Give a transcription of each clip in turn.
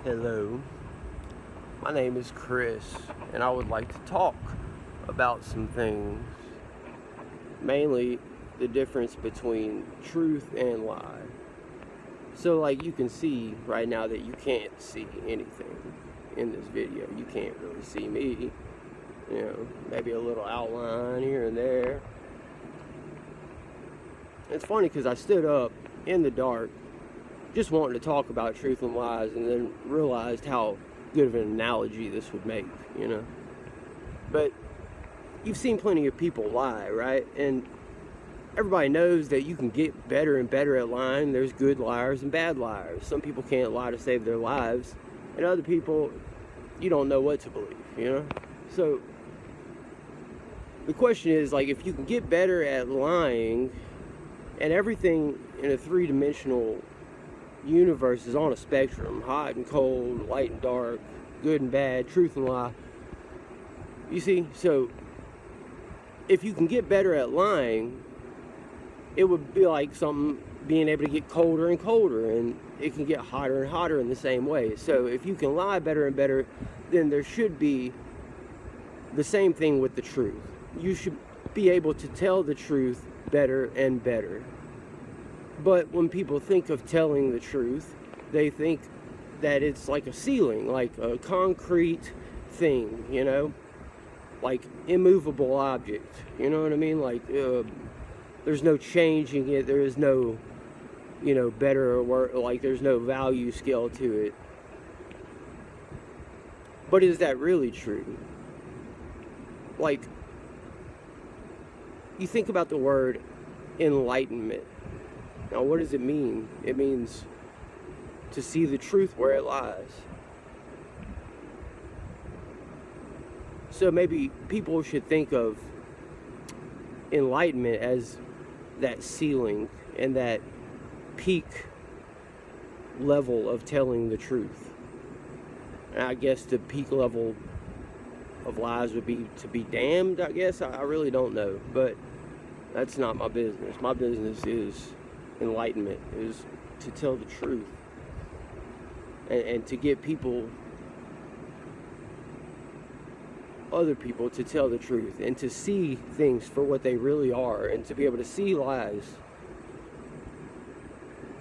Hello, my name is Chris, and I would like to talk about some things, mainly the difference between truth and lie. So, like, you can see right now that you can't see anything in this video. You can't really see me, maybe a little outline here and there. It's funny because I stood up in the dark just wanting to talk about truth and lies, and then realized how good of an analogy this would make, But you've seen plenty of people lie, right? And everybody knows that you can get better and better at lying. There's good liars and bad liars. Some people can't lie to save their lives, and other people, you don't know what to believe, So the question is, like, if you can get better at lying, and everything in a three-dimensional universe is on a spectrum, hot and cold, light and dark, good and bad, truth and lie. You see, so if you can get better at lying, it would be like something being able to get colder and colder, and it can get hotter and hotter in the same way. So if you can lie better and better, then there should be the same thing with the truth. You should be able to tell the truth better and better. But when people think of telling the truth, they think that it's like a ceiling, like a concrete thing, like immovable object. You know what I mean? Like there's no changing it. There is no, better or worse. Like there's no value scale to it. But is that really true? Like, you think about the word enlightenment. Now, what does it mean? It means to see the truth where it lies. So maybe people should think of enlightenment as that ceiling and that peak level of telling the truth. And I guess the peak level of lies would be to be damned, I guess. I really don't know. But that's not my business. My business is enlightenment, is to tell the truth, and to get other people to tell the truth, and to see things for what they really are, and to be able to see lies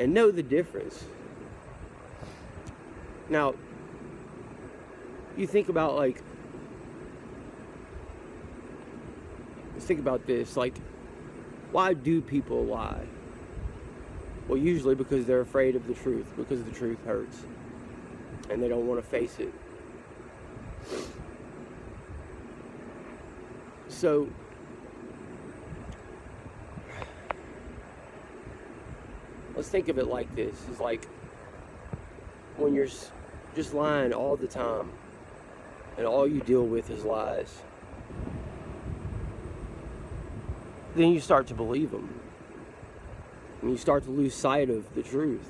and know the difference. Now, you think about, let's think about this, like, why do people lie? Well, usually because they're afraid of the truth, because the truth hurts, and they don't want to face it. So, let's think of it like this. It's like when you're just lying all the time, and all you deal with is lies, then you start to believe them. And you start to lose sight of the truth,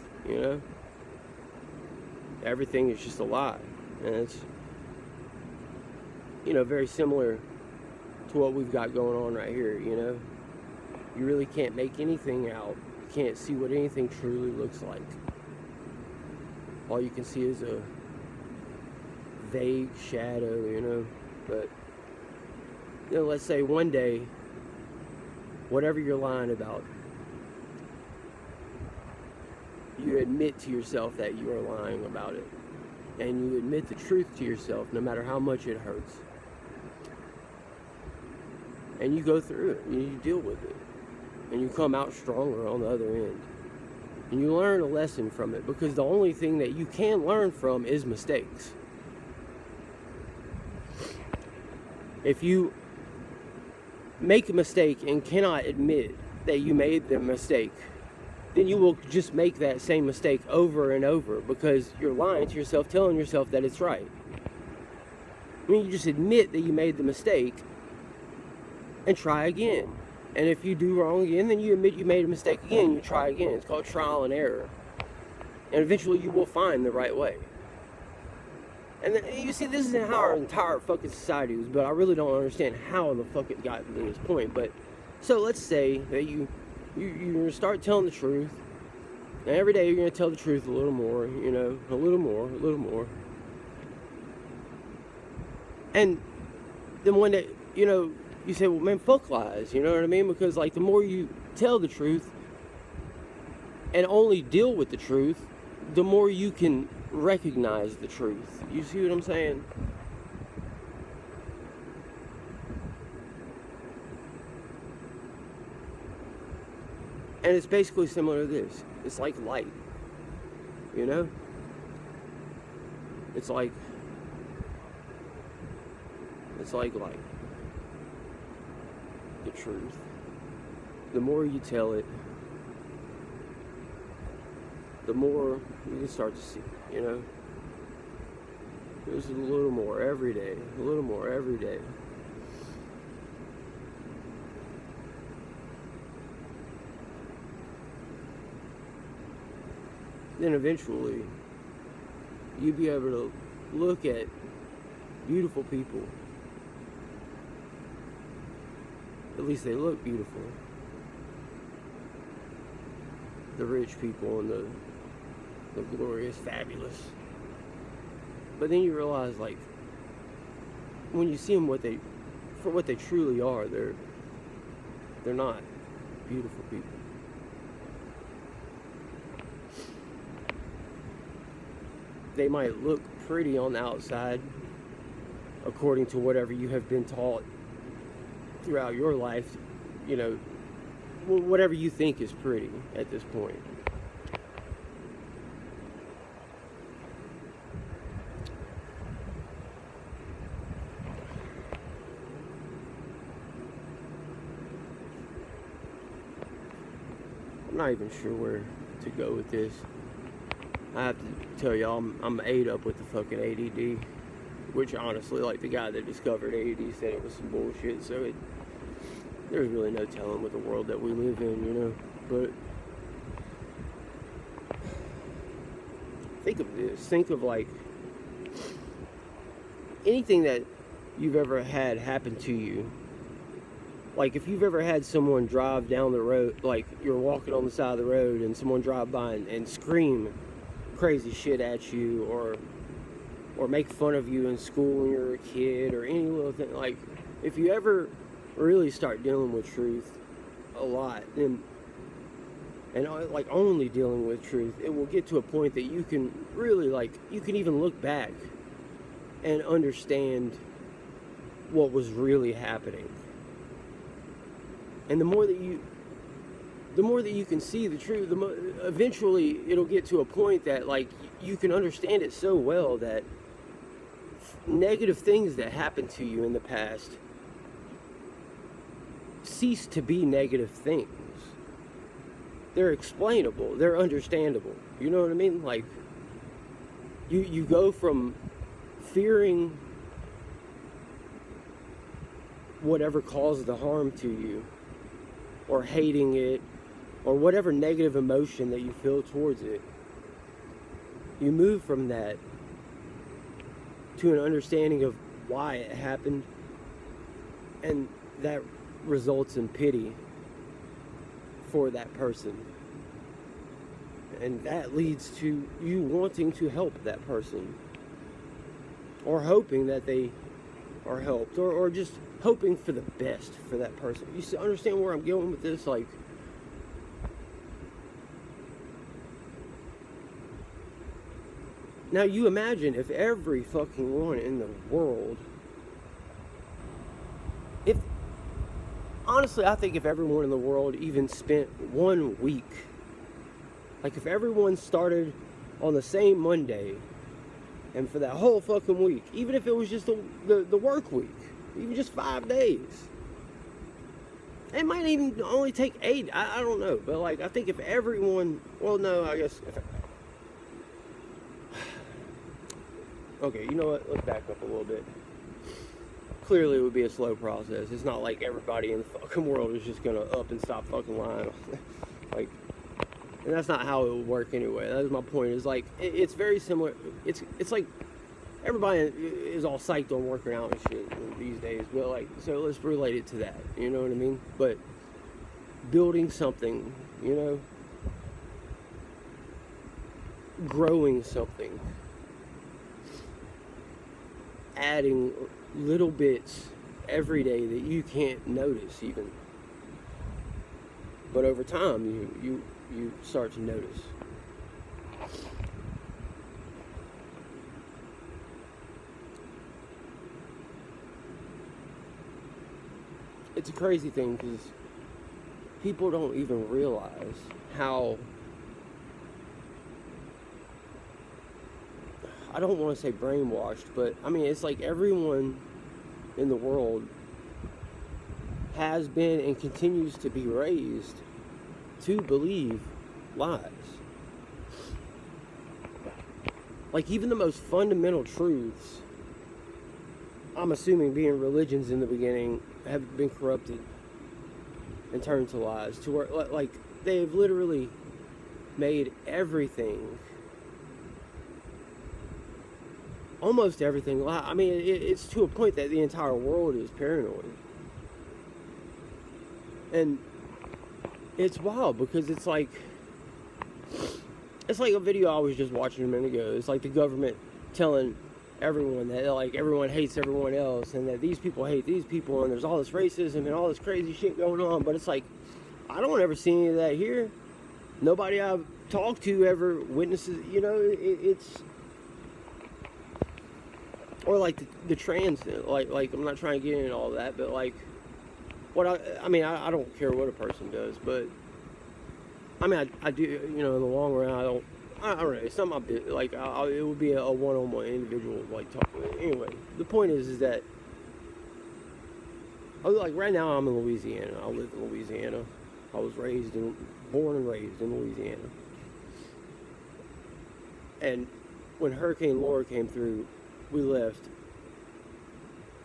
Everything is just a lie. And it's, very similar to what we've got going on right here, You really can't make anything out. You can't see what anything truly looks like. All you can see is a vague shadow, But, let's say one day, whatever you're lying about, you admit to yourself that you are lying about it. And you admit the truth to yourself, no matter how much it hurts. And you go through it, and you deal with it. And you come out stronger on the other end. And you learn a lesson from it, because the only thing that you can learn from is mistakes. If you make a mistake and cannot admit that you made the mistake, then you will just make that same mistake over and over, because you're lying to yourself, telling yourself that it's right. I mean, you just admit that you made the mistake and try again. And if you do wrong again, then you admit you made a mistake again, you try again. It's called trial and error. And eventually you will find the right way. And then, you see, this is how our entire fucking society is, but I really don't understand how the fuck it got to this point. But so let's say that you start telling the truth, And every day you're going to tell the truth a little more, you know, a little more, a little more. And then one day, you know, you say, well, man, fuck lies, you know what I mean? Because, like, the more you tell the truth and only deal with the truth, the more you can recognize the truth. You see what I'm saying? And it's basically similar to this. It's like light, you know? It's like light. The truth. The more you tell it, the more you can start to see, you know? There's a little more every day, a little more every day. Then eventually, you'll be able to look at beautiful people. At least they look beautiful. The rich people and the glorious, fabulous. But then you realize, like, when you see them for what they truly are, they're not beautiful people. They might look pretty on the outside, according to whatever you have been taught throughout your life, you know, whatever you think is pretty at this point. I'm not even sure where to go with this. I have to tell y'all, I'm ate up with the fucking ADD, which honestly, like, the guy that discovered ADD said it was some bullshit, so there's really no telling with the world that we live in, you know. But think of this. Think of, like, anything that you've ever had happen to you. Like, if you've ever had someone drive down the road, like, you're walking on the side of the road and someone drive by and scream crazy shit at you, or make fun of you in school when you're a kid, or any little thing. Like, if you ever really start dealing with truth a lot, and like only dealing with truth, it will get to a point that you can really, like, you can even look back and understand what was really happening. And the more that you can see the truth, eventually it'll get to a point that, like, you can understand it so well that negative things that happened to you in the past cease to be negative things. They're explainable. They're understandable. You know what I mean? Like, you go from fearing whatever caused the harm to you, or hating it, or whatever negative emotion that you feel towards it. You move from that to an understanding of why it happened, and that results in pity for that person. And that leads to you wanting to help that person, or hoping that they are helped, or just hoping for the best for that person. You understand where I'm going with this? Like, now you imagine if every fucking one in the world, honestly, I think if everyone in the world even spent 1 week, like if everyone started on the same Monday, and for that whole fucking week, even if it was just the work week, even just 5 days, it might even only take 8, I don't know, but, like, I think if everyone, well, no, I guess, okay, you know what, let's back up a little bit. Clearly it would be a slow process. It's not like everybody in the fucking world is just gonna up and stop fucking lying. Like, and that's not how it would work anyway. That is my point. Is like, it's very similar. It's like everybody is all psyched on working out and shit these days. But, like, so let's relate it to that. You know what I mean? But building something, you know, growing something, adding little bits every day that you can't notice even, but over time you start to notice. It's a crazy thing because people don't even realize how, I don't want to say brainwashed, but I mean, it's like everyone in the world has been and continues to be raised to believe lies. Like, even the most fundamental truths, I'm assuming being religions in the beginning, have been corrupted and turned to lies, to where, like, they've literally made everything, almost everything, lie. I mean, it's to a point that the entire world is paranoid. And it's wild because it's like a video I was just watching a minute ago. It's like the government telling everyone that, like, everyone hates everyone else and that these people hate these people and there's all this racism and all this crazy shit going on. But it's like, I don't ever see any of that here. Nobody I've talked to ever witnesses, you know, it's, or like the trans thing. Like I'm not trying to get into all that, but like, what I mean, I don't care what a person does, but I mean, I do, you know, in the long run, I don't know, it's not my business. Like, it would be a one-on-one individual, like, talk with. Anyway, the point is that, like, right now I'm in Louisiana. I live in Louisiana. I was born and raised in Louisiana. And when Hurricane Laura came through, we left.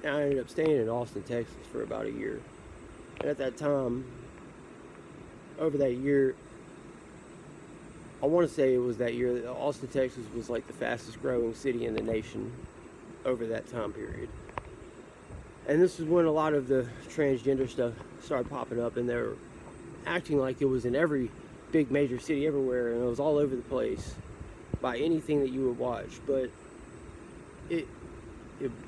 And I ended up staying in Austin, Texas for about a year. And at that time, over that year, I want to say it was that year, Austin, Texas was like the fastest growing city in the nation over that time period. And this is when a lot of the transgender stuff started popping up, and they were acting like it was in every big major city everywhere, and it was all over the place by anything that you would watch. But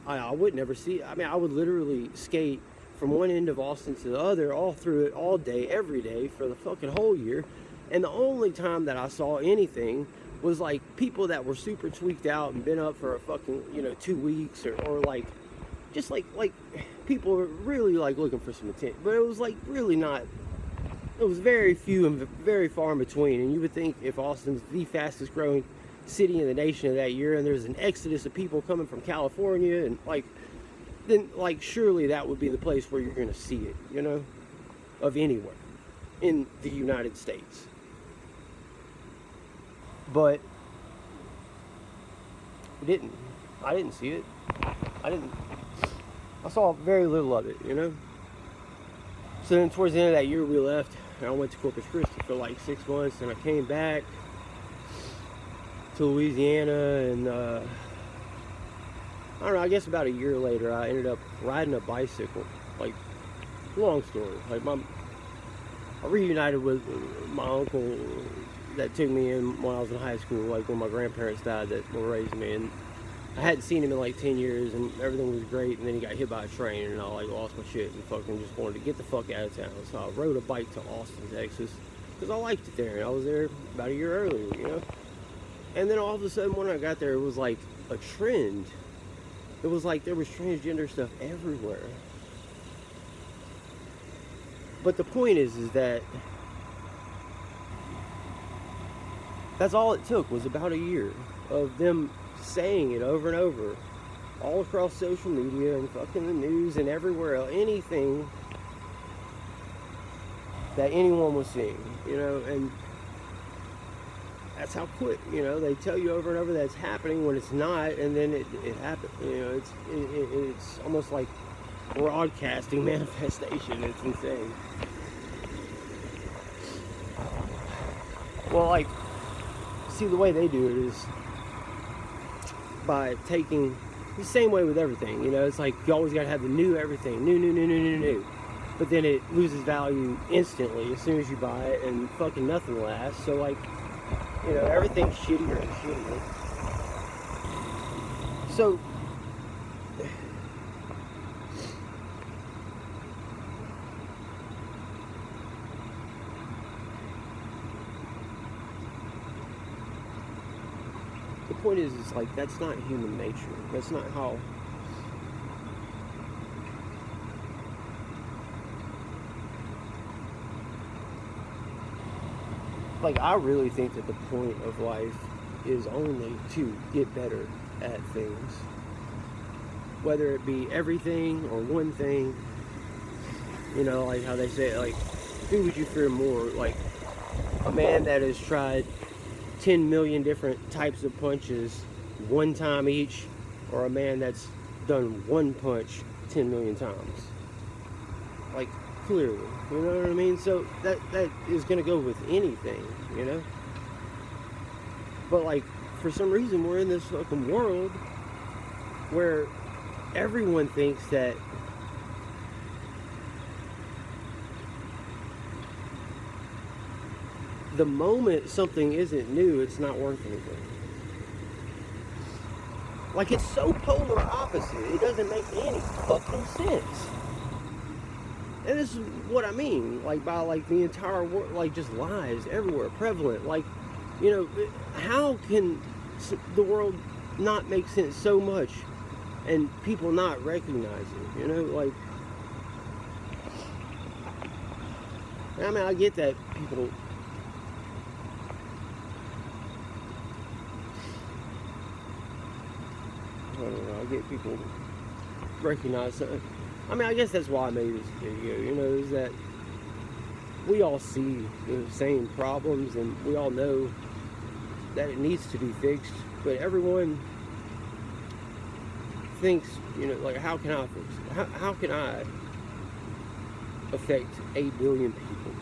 I would never see it. I mean, I would literally skate from one end of Austin to the other, all through it, all day, every day, for the fucking whole year. And the only time that I saw anything was like people that were super tweaked out and been up for a fucking, 2 weeks, or like, just like people were really like looking for some attention. But it was like really not, it was very few and very far in between. And you would think if Austin's the fastest growing city in the nation of that year, and there's an exodus of people coming from California, and like, then like surely that would be the place where you're going to see it, of anywhere in the United States. But it didn't. I didn't see it. I saw very little of it, So then towards the end of that year we left, and I went to Corpus Christi for like 6 months, and I came back to Louisiana, and I don't know, I guess about a year later I ended up riding a bicycle. Like, long story. Like, I reunited with my uncle that took me in when I was in high school, like when my grandparents died that were raising me, and I hadn't seen him in like 10 years, and everything was great, and then he got hit by a train, and I like lost my shit and fucking just wanted to get the fuck out of town. So I rode a bike to Austin, Texas, because I liked it there, and I was there about a year earlier, And then all of a sudden when I got there, it was like a trend. It was like there was transgender stuff everywhere. But the point is that that's all it took, was about a year of them saying it over and over, all across social media and fucking the news and everywhere else, anything that anyone was seeing, and that's how quick, they tell you over and over that it's happening when it's not, and then it happens. It's almost like broadcasting manifestation. It's insane. Well, like, see, the way they do it is by taking the same way with everything. It's like you always got to have the new everything, new. But then it loses value instantly as soon as you buy it, and fucking nothing lasts. So like, You know, everything's shittier and shittier. So, the point is like, that's not human nature. That's not how. Like, I really think that the point of life is only to get better at things. Whether it be everything or one thing. You know, like how they say, like, who would you fear more? Like, a man that has tried 10 million different types of punches one time each, or a man that's done one punch 10 million times? Like, clearly, you know what I mean? So that is going to go with anything, you know? But like, for some reason, we're in this fucking world where everyone thinks that the moment something isn't new, it's not worth anything. Like, it's so polar opposite, it doesn't make any fucking sense. And this is what I mean, like, by like the entire world, like, just lies everywhere, prevalent. Like, you know, how can the world not make sense so much and people not recognize it, you know? Like, I mean, I get that people, I don't know, I get people recognize something. I mean, I guess that's why I made this video, you know, is that we all see the same problems and we all know that it needs to be fixed, but everyone thinks, you know, like, how can I fix it? How can I affect 8 billion people?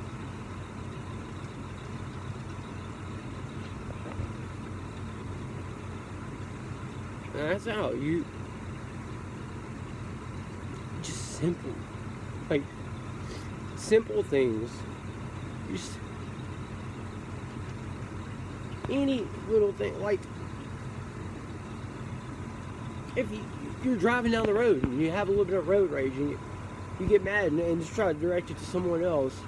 And that's how you, just simple, like, simple things, just any little thing, like, if you're driving down the road and you have a little bit of road rage and you get mad and just try to direct it to someone else,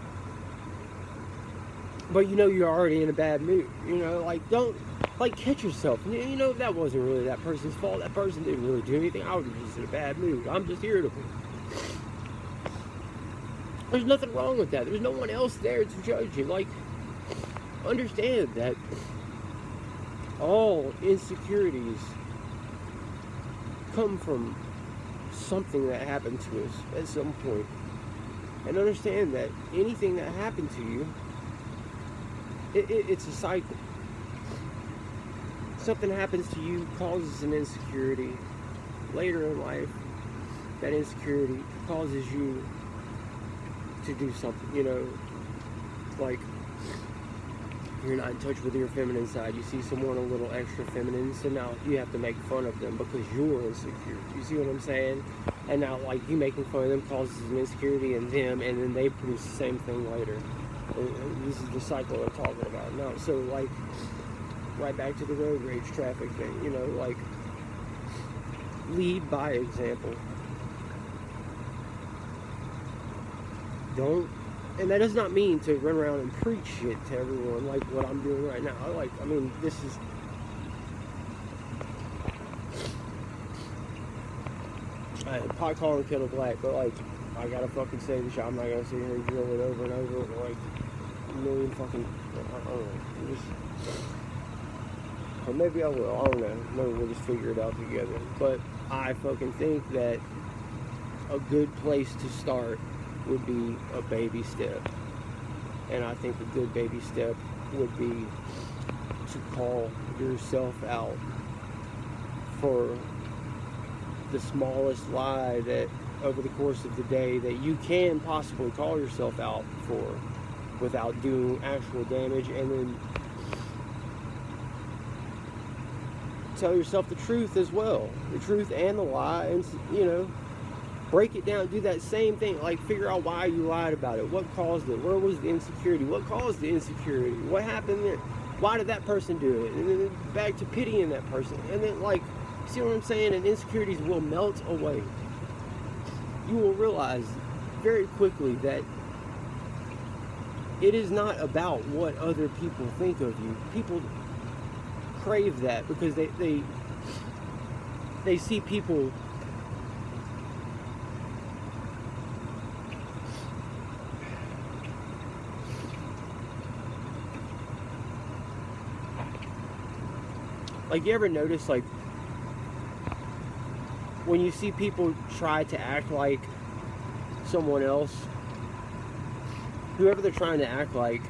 but you know you're already in a bad mood, you know, like, don't, like, catch yourself. You know, that wasn't really that person's fault. That person didn't really do anything. I was just in a bad mood. I'm just irritable. There's nothing wrong with that. There's no one else there to judge you. Like, understand that all insecurities come from something that happened to us at some point. And understand that anything that happened to you, it's a cycle. Something happens to you, causes an insecurity. Later in life, that insecurity causes you to do something, you know, like, you're not in touch with your feminine side. You see someone a little extra feminine, so now you have to make fun of them because you're insecure. You see what I'm saying? And now, like, you making fun of them causes an insecurity in them, and then they produce the same thing later. And this is the cycle we're talking about now. So, like, right back to the road rage traffic thing, you know, like, lead by example. Don't, and that does not mean to run around and preach shit to everyone like what I'm doing right now. I mean, this is, pot calling kettle black, but like, I gotta fucking say this shit. I'm not gonna sit here and drill it over and over like a million fucking, I don't know, just, or maybe I will, I don't know. Maybe we'll just figure it out together. But I fucking think that a good place to start would be a baby step. And I think a good baby step would be to call yourself out for the smallest lie that over the course of the day that you can possibly call yourself out for without doing actual damage, and then tell yourself the truth as well, the truth and the lie, and, you know, break it down, do that same thing, like, figure out why you lied about it, what caused it, where was the insecurity, what caused the insecurity, what happened there, why did that person do it? And then back to pitying that person. And then, like, see what I'm saying? And insecurities will melt away. You will realize very quickly that it is not about what other people think of you. People crave that because they see people like, you ever notice, like, when you see people try to act like someone else, whoever they're trying to act like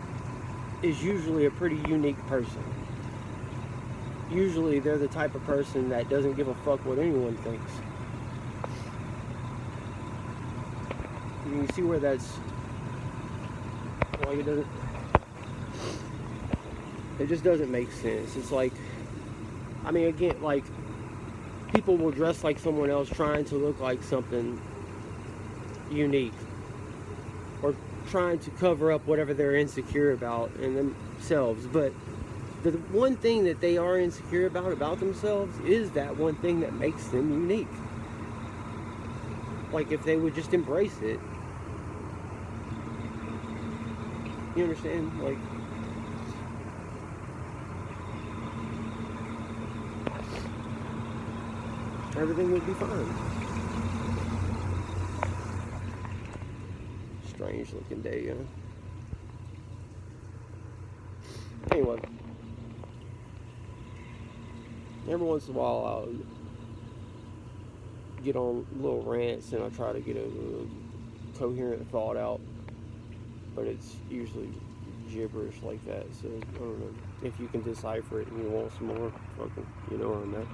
is usually a pretty unique person. Usually they're the type of person that doesn't give a fuck what anyone thinks. You see where that's, like, it just doesn't make sense. It's like, I mean, again, like, people will dress like someone else trying to look like something unique, or trying to cover up whatever they're insecure about in themselves. But the one thing that they are insecure about themselves is that one thing that makes them unique. Like, if they would just embrace it. You understand? Like, everything would be fine. Strange looking day, you know? Anyway, every once in a while I'll get on little rants and I try to get a coherent thought out, but it's usually gibberish like that. So I don't know if you can decipher it and you want some more, fucking, you know where I'm at.